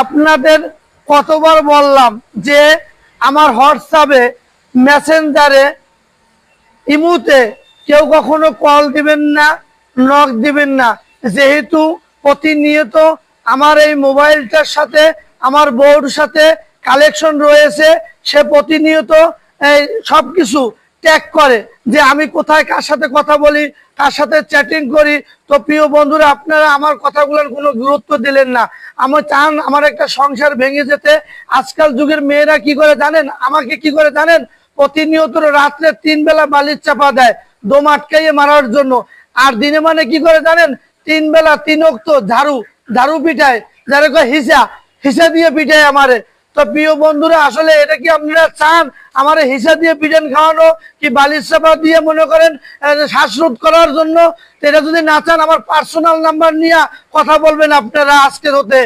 আপনাদের কতবার বললাম যে আমার হোয়াটসঅ্যাপে, মেসেঞ্জারে, ইমুতে কেউ কখনো কল দিবেন না, নক দিবেন না। যেহেতু প্রতিনিয়ত আমার এই মোবাইলটার সাথে আমার বউর সাথে কালেকশন রয়েছে, সে প্রতিনিয়ত এই সবকিছু ট্যাগ করে যে আমি কোথায় কার সাথে কথা বলি, কার সাথে চ্যাটিং করি। তো প্রিয় বন্ধুরা, আপনারা আমার কথাগুলোর কোনো গুরুত্ব দিলেন না। আমার চান আমার একটা সংসার ভেঙে যেতে। আজকাল যুগের মেয়েরা কি করে জানেন, আমাকে কি করে জানেন, প্রতিনিয়ত রাত্রে 3 বেলা বালির চাপা দেয় দম আটকাইয়ে মারার জন্য। আর দিনে মানে কি করে জানেন, 3 বেলা 3 ওয়াক্ত ঝাড়ু পিটায়, যারা কয় হিসা হিসা দিয়ে পিটায় আমারে। তো প্রিয় বন্ধুরা, আসলে এটা কি আপনারা চান আমার হিসা দিয়ে পিটান খাওয়ানো, কি বালির চাপা দিয়ে মনে করেন শ্বাসরোধ করার জন্য? এটা যদি না চান, আমার পার্সোনাল নাম্বার নিয়ে কথা বলবেন আপনারা আজকের হতে।